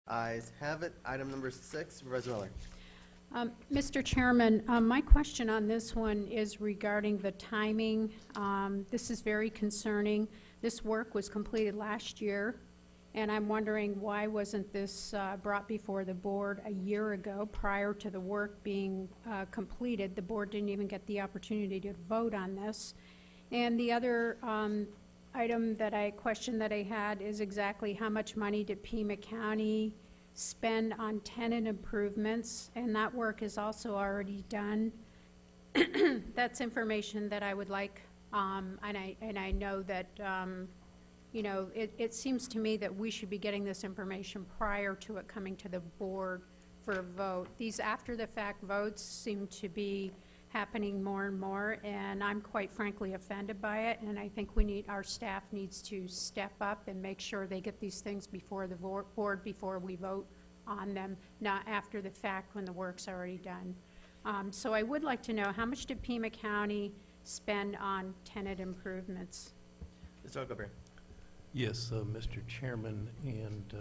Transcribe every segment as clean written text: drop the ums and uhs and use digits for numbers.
Ayes have it. Item number 6, Supervisor Miller. Mr. Chairman, my question on this one is regarding the timing. This is very concerning. This work was completed last year, and I'm wondering why wasn't this brought before the board a year ago prior to the work being completed? The board didn't even get the opportunity to vote on this. And the other question that I had is exactly how much money did Pima County spend on tenant improvements, and that work is also already done. That's information that I would like, and I know that it seems to me that we should be getting this information prior to it coming to the board for a vote. These after the fact votes seem to be happening more and more, and I'm quite frankly offended by it, and I think our staff needs to step up and make sure they get these things before the board before we vote on them, not after the fact when the work's already done. So I would like to know, how much did Pima County spend on tenant improvements? Mr. Huckleberry. Yes, Mr. Chairman and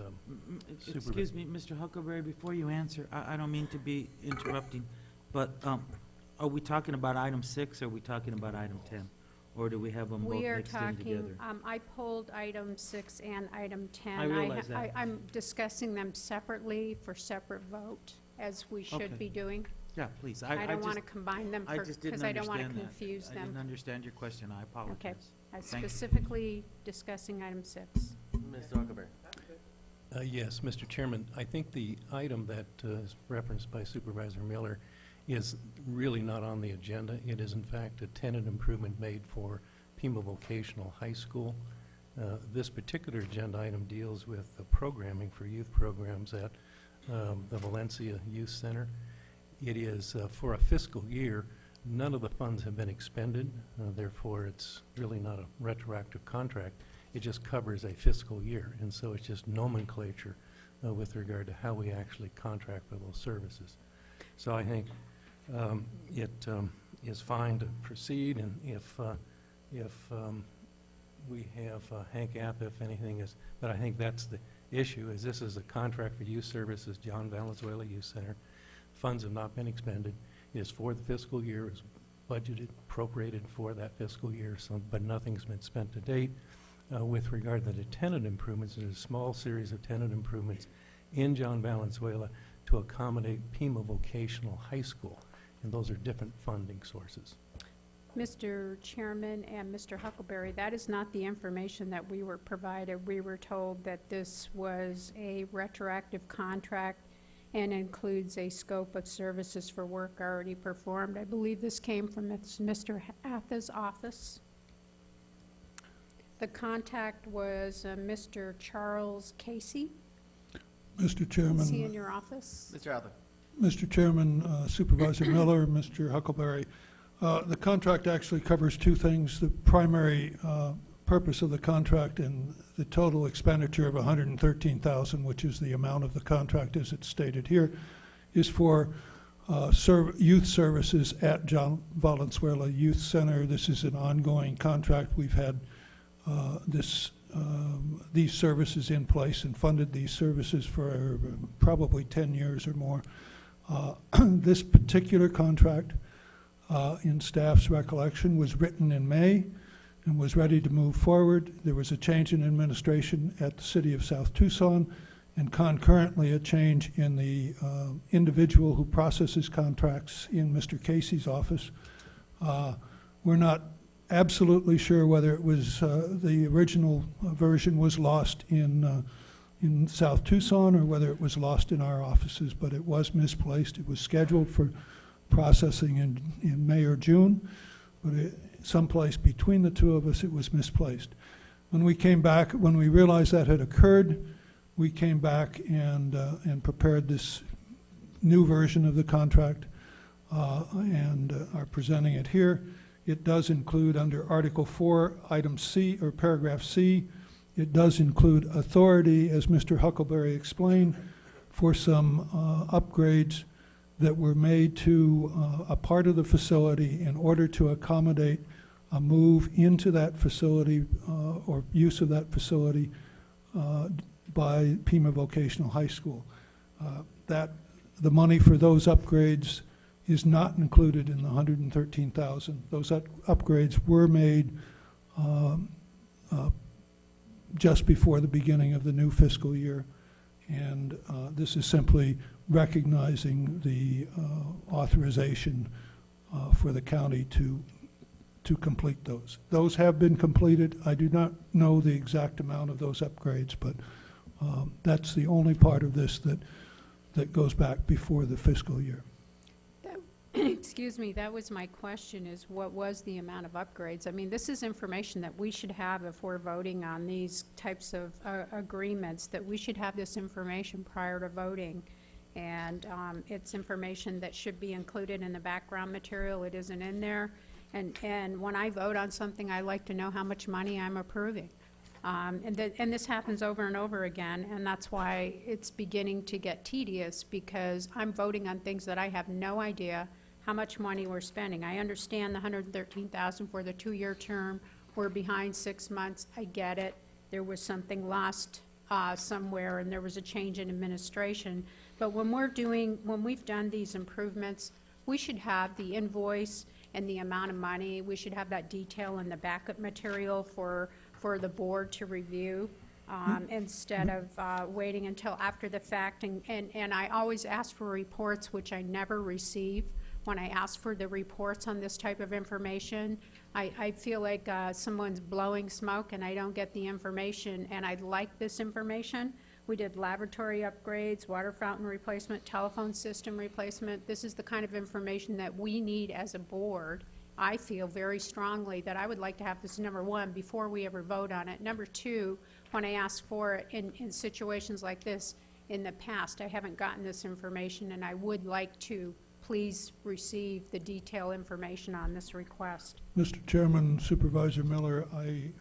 Excuse me, Mr. Huckleberry, before you answer, I don't mean to be interrupting, but are we talking about item 6 or are we talking about item 10? Or do we have them both mixed in together? I pulled item 6 and item 10. I realize that. I'm discussing them separately for separate vote, as we should be doing. Yeah, please. I don't want to combine them because I don't want to confuse I them. didn't understand your question. I apologize. Okay. I'm Thank you. specifically discussing item 6. Mr. Huckleberry. yes, Mr. Chairman, I think the item that is referenced by Supervisor Miller is really not on the agenda. It is in fact a tenant improvement made for Pima Vocational High School. This particular agenda item deals with the programming for youth programs at the Valencia Youth Center. It is for a fiscal year. None of the funds have been expended, therefore it's really not a retroactive contract. It just covers a fiscal year, and so it's just nomenclature with regard to how we actually contract for those services. So I think it is fine to proceed, and if we have Hank App, if anything is, but I think that's the issue, is this is a contract for youth services, John Valenzuela Youth Center. Funds have not been expended. It is for the fiscal year, it's budgeted, appropriated for that fiscal year, but nothing's been spent to date. With regard to the tenant improvements, there's a small series of tenant improvements in John Valenzuela to accommodate Pima Vocational High School, and those are different funding sources. Mr. Chairman and Mr. Huckleberry, that is not the information that we were provided. We were told that this was a retroactive contract and includes a scope of services for work already performed. I believe this came from Mr. Atha's office. The contact was Mr. Charles Casey. Mr. Chairman. Is he in your office? Mr. Atha. Mr. Chairman, Supervisor Miller, Mr. Huckleberry, the contract actually covers two things. The primary purpose of the contract and the total expenditure of $113,000, which is the amount of the contract as it's stated here, is for youth services at John Valenzuela Youth Center. This is an ongoing contract. We've had these services in place and funded these services for probably 10 years or more. This particular contract, in staff's recollection, was written in May and was ready to move forward. There was a change in administration at the City of South Tucson, and concurrently a change in the individual who processes contracts in Mr. Casey's office. We're not absolutely sure whether it was the original version was lost in South Tucson or whether it was lost in our offices, but it was misplaced. It was scheduled for processing in May or June, but someplace between the two of us it was misplaced. When we came back, when we realized that had occurred, we came back and prepared this new version of the contract and are presenting it here. It does include, under Article 4, Item C, or Paragraph C, it does include authority, as Mr. Huckleberry explained, for some upgrades that were made to a part of the facility in order to accommodate a move into that facility or use of that facility by Pima Vocational High School. The money for those upgrades is not included in the $113,000. Those upgrades were made just before the beginning of the new fiscal year, and this is simply recognizing the authorization for the county to complete those. Those have been completed. I do not know the exact amount of those upgrades, but that's the only part of this that goes back before the fiscal year. Excuse me, that was my question, is what was the amount of upgrades? I mean, this is information that we should have if we're voting on these types of agreements, that we should have this information prior to voting. And it's information that should be included in the background material. It isn't in there. And when I vote on something, I like to know how much money I'm approving. And this happens over and over again, and that's why it's beginning to get tedious, because I'm voting on things that I have no idea how much money we're spending. I understand the $113,000 for the 2-year term. We're behind 6 months. I get it. There was something lost somewhere, and there was a change in administration. But when we've done these improvements, we should have the invoice and the amount of money. We should have that detail in the backup material for the board to review, instead of waiting until after the fact. And I always ask for reports, which I never receive. When I ask for the reports on this type of information, I feel like someone's blowing smoke and I don't get the information, and I'd like this information. We did laboratory upgrades, water fountain replacement, telephone system replacement. This is the kind of information that we need as a board. I feel very strongly that I would like to have this, number one, before we ever vote on it. Number two, when I ask for it in situations like this in the past, I haven't gotten this information, and I would like to please receive the detailed information on this request. Mr. Chairman, Supervisor Miller, I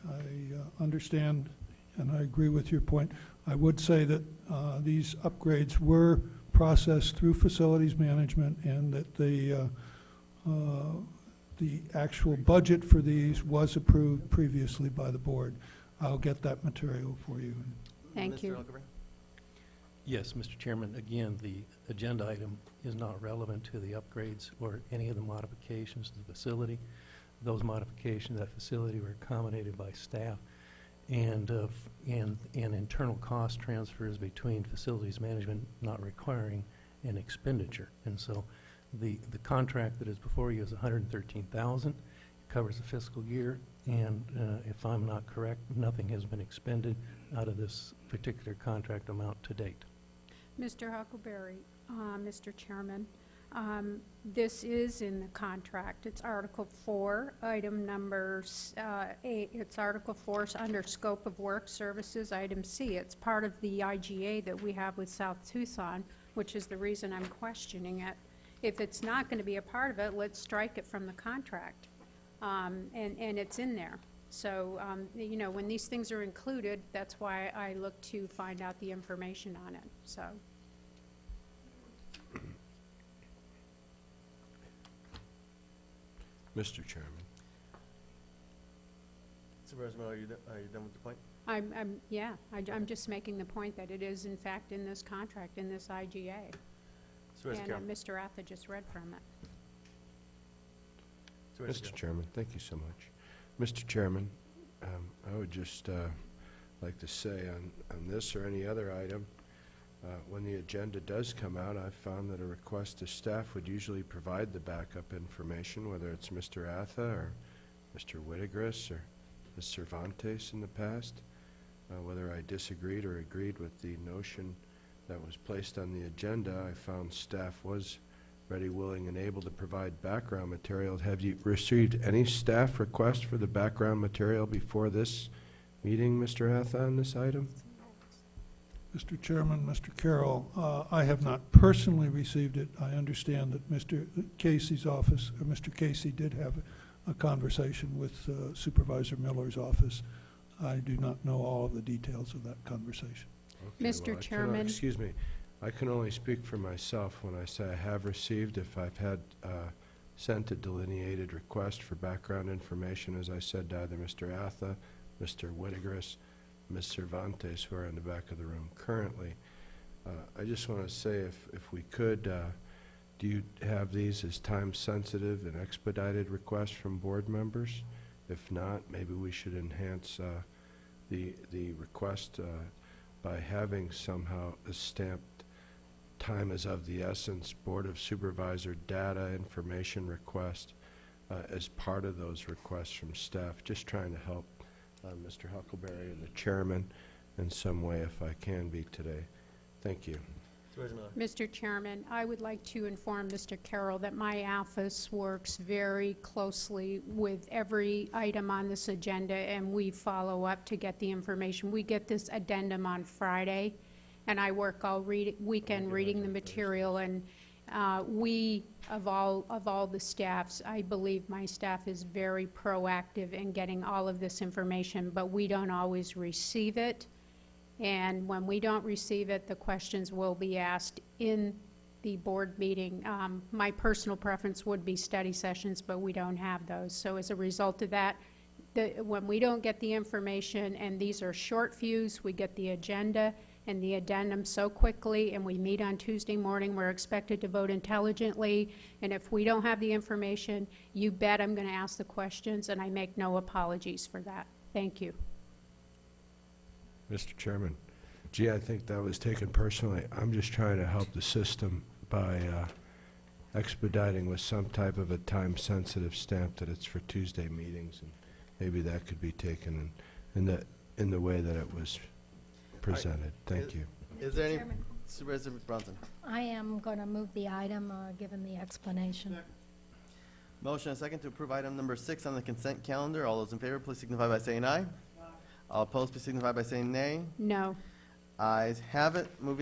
understand and I agree with your point. I would say that these upgrades were processed through facilities management, and that the actual budget for these was approved previously by the board. I'll get that material for you. Thank you. Mr. Huckleberry? Yes, Mr. Chairman, again, the agenda item is not relevant to the upgrades or any of the modifications to the facility. Those modifications to that facility were accommodated by staff, and internal cost transfers between facilities management not requiring an expenditure. And so the contract that is before you is $113,000. It covers the fiscal year, and if I'm not correct, nothing has been expended out of this particular contract amount to date. Mr. Huckleberry, Mr. Chairman, this is in the contract. It's Article 4, item number 8. It's Article 4 under Scope of Work Services, item C. It's part of the IGA that we have with South Tucson, which is the reason I'm questioning it. If it's not going to be a part of it, let's strike it from the contract. And it's in there. So, you know, when these things are included, that's why I look to find out the information on it. So. Mr. Chairman. Supervisor Miller, are you done with the point? I'm just making the point that it is in fact in this contract, in this IGA. Supervisor Carroll? And Mr. Atha just read from it. Supervisor Mr. Carroll? Chairman, thank you so much. Mr. Chairman, I would just like to say on this or any other item, when the agenda does come out, I've found that a request to staff would usually provide the backup information, whether it's Mr. Atha or Mr. Whittigris or Ms. Cervantes in the past. Whether I disagreed or agreed with the notion that was placed on the agenda, I found staff was ready, willing, and able to provide background material. Have you received any staff request for the background material before this meeting, Mr. Atha, on this item? Mr. Chairman, Mr. Carroll, I have not personally received it. I understand that Mr. Casey's office, or Mr. Casey did have a conversation with Supervisor Miller's office. I do not know all of the details of that conversation. Okay, Mr. I Chairman. cannot, excuse me. I can only speak for myself when I say I have received. If I've had sent a delineated request for background information, as I said to either Mr. Atha, Mr. Whittigris, Ms. Cervantes, who are in the back of the room currently. I just want to say, if we could, do you have these as time-sensitive and expedited requests from board members? If not, maybe we should enhance the request by having somehow a stamped time is of the essence Board of Supervisor data information request as part of those requests from staff. Just trying to help Mr. Huckleberry and the chairman in some way if I can be today. Thank you. Supervisor Miller. Mr. Chairman, I would like to inform Mr. Carroll that my office works very closely with every item on this agenda, and we follow up to get the information. We get this addendum on Friday, and I work all weekend reading the material, and we, of all the staffs, I believe my staff is very proactive in getting all of this information, but we don't always receive it. And when we don't receive it, the questions will be asked in the board meeting. My personal preference would be study sessions, but we don't have those. So as a result of that, when we don't get the information, and these are short fuse, we get the agenda and the addendum so quickly, and we meet on Tuesday morning, we're expected to vote intelligently. And if we don't have the information, you bet I'm going to ask the questions, and I make no apologies for that. Thank you. Mr. Chairman, gee, I think that was taken personally. I'm just trying to help the system by expediting with some type of a time-sensitive stamp that it's for Tuesday meetings, and maybe that could be taken in the way that it was presented. Thank you. Is there any, Chairman. Supervisor Bronson? I am going to move the item, given the explanation. Motion and second to approve item number 6 on the consent calendar. All those in favor, please signify by saying aye. All opposed, please signify by saying nay. No. Ayes have it. Moving